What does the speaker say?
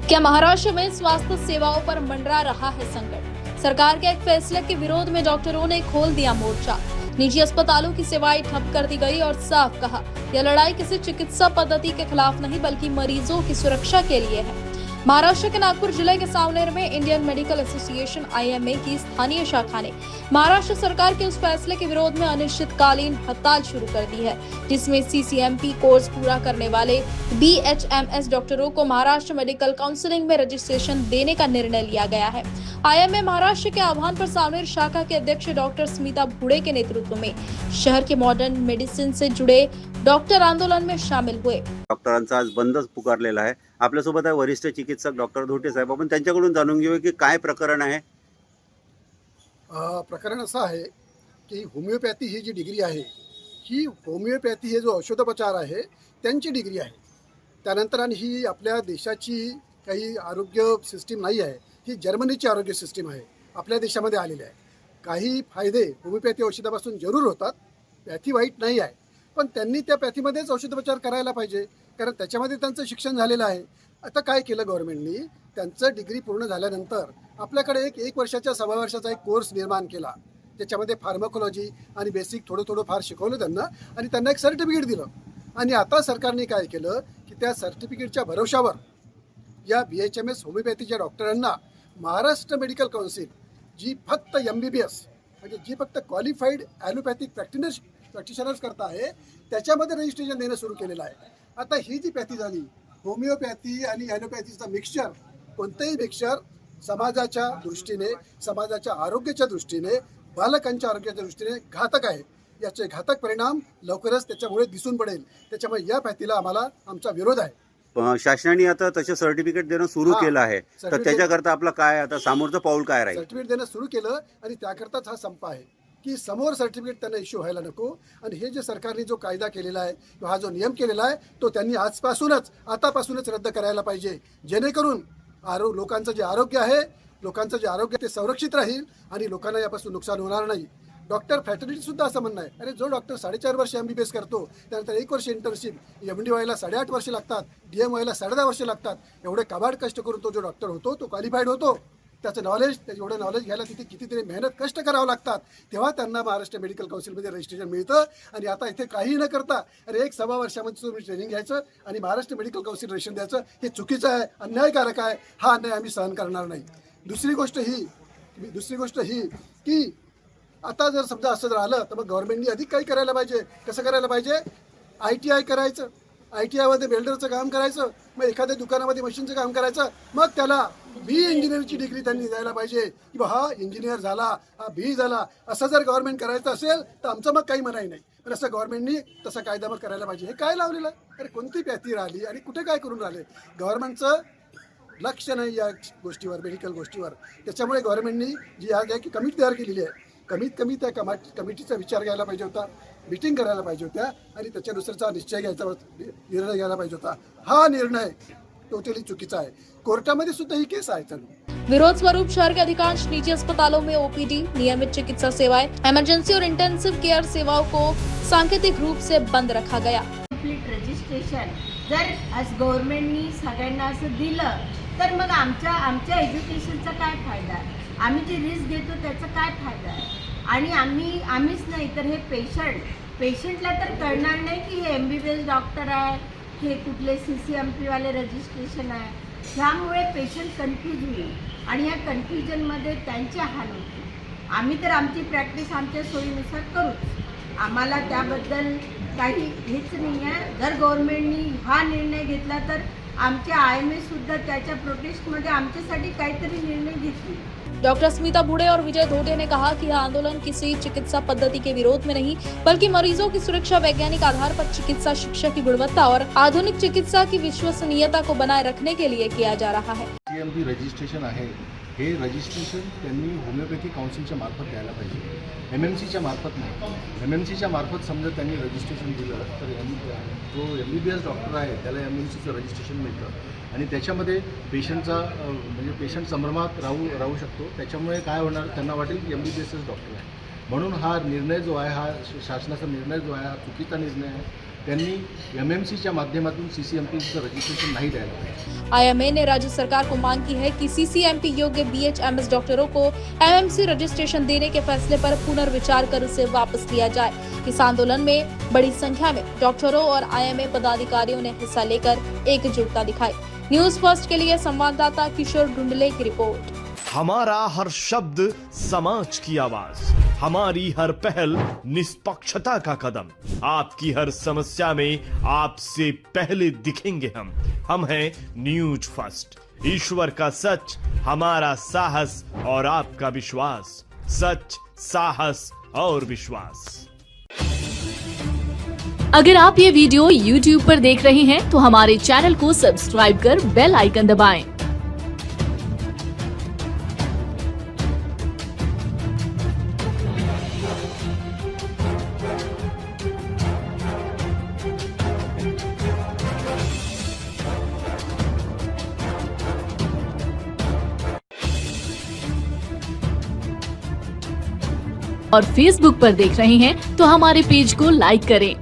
क्या महाराष्ट्र में स्वास्थ्य सेवाओं पर मंडरा रहा है संकट? सरकार के एक फैसले के विरोध में डॉक्टरों ने खोल दिया मोर्चा। निजी अस्पतालों की सेवाएं ठप कर दी गई और साफ कहा, यह लड़ाई किसी चिकित्सा पद्धति के खिलाफ नहीं बल्कि मरीजों की सुरक्षा के लिए है। महाराष्ट्र के नागपुर जिले के सावनेर में इंडियन मेडिकल एसोसिएशन (IMA) की स्थानीय शाखा ने महाराष्ट्र सरकार के उस फैसले के विरोध में अनिश्चितकालीन हड़ताल शुरू कर दी है, जिसमें CCMP कोर्स पूरा करने वाले BHMS डॉक्टरों को महाराष्ट्र मेडिकल काउंसिलिंग में रजिस्ट्रेशन देने का निर्णय लिया गया है। IMA महाराष्ट्र के आह्वान पर सावनेर शाखा के अध्यक्ष डॉक्टर स्मिता भुडे के नेतृत्व में शहर के मॉडर्न मेडिसिन से जुड़े डॉक्टर आंदोलन में शामिल हुए। डॉक्टरांचा आज बंदच पुकारलेला आहे। आपल्यासोबत आहे वरिष्ठ चिकित्सक डॉक्टर धोटे साहेब। आपण त्यांच्याकडून जाणून घेऊया की काय प्रकरण आहे। प्रकरण असं आहे की होमिओपॅथी ही जी डिग्री आहे ही होमिओपॅथी हे जो औषधोपचार आहे त्यांची डिग्री आहे। त्यानंतर आणि ही आपल्या देशाची काही आरोग्य सिस्टीम नाही आहे, ही जर्मनीची आरोग्य सिस्टीम आहे, आपल्या देशामध्ये आलेली आहे। काही फायदे होमिओपॅथी औषधापासून जरूर होतात, पॅथी वाईट नाही आहे, पण त्यांनी त्या पॅथीमध्येच औषधोपचार करायला पाहिजे, कारण त्याच्यामध्ये त्यांचं शिक्षण झालेलं आहे। आता काय केलं गव्हर्नमेंटनी, त्यांचं डिग्री पूर्ण झाल्यानंतर आपल्याकडे एक वर्षाच्या 6 वर्षाचा एक कोर्स निर्माण केला, त्याच्यामध्ये फार्माकोलॉजी आणि बेसिक थोडं फार शिकवलं त्यांना आणि त्यांना एक सर्टिफिकेट दिलं। आणि आता सरकारने काय केलं की त्या सर्टिफिकेटच्या भरोशावर या BHMS होमिओपॅथीच्या डॉक्टरांना महाराष्ट्र मेडिकल काउन्सिल जी फक्त MBBS म्हणजे जी फक्त क्वालिफाईड ॲलोपॅथिक प्रॅक्टिशनर्स करता आहे त्याच्यामध्ये रजिस्ट्रेशन देणं सुरू केलेलं आहे। आता ही जी पॅथी झाली, होमिओपॅथी आणि ॲलोपॅथीचं मिक्सचर, कोणतंही मिक्सचर समाजाच्या दृष्टीने, समाजाच्या आरोग्याच्या दृष्टीने, बालकांच्या आरोग्याच्या दृष्टीने घातक आहे। याचे घातक परिणाम लवकरच त्याच्यामुळे दिसून पडेल। त्याच्यामुळे या पॅथीला आमचा विरोध आहे। शासनाने आता तसे सर्टिफिकेट देणं सुरू केलं आहे, तर त्याच्याकरता आपलं काय आता समोरचं पाऊल काय राहील? सर्टिफिकेट देणं सुरू केलं आणि त्याकरताच हा संप आहे की समोर सर्टिफिकेट त्यांना इश्यू व्हायला नको। आणि हे जे सरकारने जो कायदा केलेला आहे किंवा हा जो नियम केलेला आहे तो त्यांनी आतापासूनच रद्द करायला पाहिजे, जेणेकरून लोकांचं जे आरोग्य ते संरक्षित राहील आणि लोकांना यापासून नुकसान होणार नाही। डॉक्टर फॅटर्निटी सुद्धा असं म्हणणं आहे, अरे जो डॉक्टर 4.5 वर्ष MBBS करतो, त्यानंतर 1 वर्ष इंटर्नशिप, MD व्हायला 8.5 वर्ष लागतात, DM व्हायला 10.5 वर्ष लागतात। एवढे कबाड कष्ट करून तो जो डॉक्टर होतो तो क्वालिफाईड होतो, त्याचं एवढं नॉलेज घ्यायला तिथे कितीतरी मेहनत कष्ट करावं लागतात, तेव्हा त्यांना महाराष्ट्र मेडिकल काउन्सिलमध्ये रजिस्ट्रेशन मिळतं। आणि आता इथे काही न करता अरे 1-1.25 वर्षामध्ये तुम्ही ट्रेनिंग घ्यायचं आणि महाराष्ट्र मेडिकल काउन्सिल रजिस्ट्रेशन द्यायचं, हे चुकीचं आहे, अन्यायकारक आहे। हा अन्याय आम्ही सहन करणार नाही। दुसरी गोष्ट ही की आता जर समजा असं जर आलं तर मग गव्हर्नमेंटनी अधिक काही करायला पाहिजे। कसं करायला पाहिजे? ITI करायचं, ITIमध्ये वेल्डरचं काम करायचं, मग एखाद्या दुकानामध्ये मशीनचं काम करायचं, मग त्याला B इंजिनिअरची डिग्री त्यांनी द्यायला पाहिजे की हा इंजिनियर झाला, हा B झाला। असं जर गव्हर्नमेंट करायचं असेल तर आमचं मग काही मनाई नाही, पण असं गव्हर्नमेंटनी तसा कायदा मग करायला पाहिजे। हे काय लावलेलं आहे? अरे कोणती पॅथी राहिली आणि कुठे काय करून राहिले? गव्हर्नमेंटचं लक्ष नाही या गोष्टीवर, मेडिकल गोष्टीवर। त्याच्यामुळे गव्हर्नमेंटनी जी आज की कमिटी तयार केलेली आहे, कमीत कमी त्या कमिटीचा विचार घ्यायला पाहिजे होता, मीटिंग करायला पाहिजे होत्या आणि त्याच्यानुसारचा निर्णय घ्यायला पाहिजे होता। हा निर्णय टोटली चुकीचा आहे। कोर्टामध्ये सुद्धा ही केस आहे चालू। विरोध स्वरूप शहर के अधिकांश निजी अस्पतालों में OPD, नियमित चिकित्सा सेवाएं, इमरजेंसी और इंटेंसिव केयर सेवाओं को सांकेतिक रूप से बंद रखा गया। कंप्लीट रजिस्ट्रेशन जर आज गव्हर्नमेंटनी सगळ्यांना असं दिलं तर मग आमच्या एज्युकेशनचा काय फायदा आहे? आम्ही जी रिस्क घेतो त्याचा काय फायदा आहे? आणि आम्हीच नाही तर हे पेशंटला तर कळणार नाही की हे MBBS डॉक्टर आहे, हे कुठले CCMP वाले रजिस्ट्रेशन आहे। ह्यामुळे पेशंट कन्फ्यूज होईल आणि या कन्फ्युजनमध्ये त्यांचे हाल होतील। आम्ही तर आमची प्रॅक्टिस आमच्या सोयीनुसार करूच, आम्हाला त्याबद्दल काही हेच नाही आहे। जर गव्हर्नमेंटनी हा निर्णय घेतला तर आमच्या IMA सुद्धा त्याच्या प्रोटेस्टमध्ये आमच्यासाठी काहीतरी निर्णय घेतील। डॉक्टर स्मिता भुडे और विजय धोटे ने कहा कि यह आंदोलन किसी चिकित्सा पद्धति के विरोध में नहीं बल्कि मरीजों की सुरक्षा, वैज्ञानिक आधार पर चिकित्सा शिक्षा की गुणवत्ता और आधुनिक चिकित्सा की विश्वसनीयता को बनाए रखने के लिए किया जा रहा है। CMP रजिस्ट्रेशन आहे, हे रजिस्ट्रेशन त्यांनी होमिओपॅथी काउन्सिलच्या मार्फत द्यायला पाहिजे, MMCच्या मार्फत नाही। MMCच्या मार्फत समजा त्यांनी रजिस्ट्रेशन दिलं तर जो MBBS डॉक्टर आहे त्याला MMCचं रजिस्ट्रेशन मिळतं आणि त्याच्यामध्ये पेशंटचा म्हणजे पेशंट संभ्रमात राहू शकतो। त्याच्यामुळे काय होणार, त्यांना वाटेल की MBBSच डॉक्टर आहे, म्हणून हा निर्णय जो आहे, हा शासनाचा निर्णय जो आहे हा चुकीचा निर्णय आहे। त्यांनी MMCच्या माध्यमातून CCMPचं रजिस्ट्रेशन नाही द्यायला पाहिजे. आईएमए ने राज्य सरकार को मांग की है कि सीसीएमपी योग्य BHMS डॉक्टरों को एमएमसी रजिस्ट्रेशन देने के फैसले पर पुनर्विचार कर उसे वापस लिया जाए। इस आंदोलन में बड़ी संख्या में डॉक्टरों और आईएमए पदाधिकारियों ने हिस्सा लेकर एकजुटता दिखाई। न्यूज फर्स्ट के लिए संवाददाता किशोर ढूंढले की रिपोर्ट। हमारा हर शब्द समाज की आवाज, हमारी हर पहल निष्पक्षता का कदम, आपकी हर समस्या में आपसे पहले दिखेंगे हम हैं न्यूज फर्स्ट। ईश्वर का सच, हमारा साहस और आपका विश्वास। सच, साहस और विश्वास। अगर आप ये वीडियो YouTube पर देख रहे हैं तो हमारे चैनल को सब्सक्राइब कर बेल आइकन दबाएं। और Facebook पर देख रहे हैं तो हमारे पेज को लाइक करें।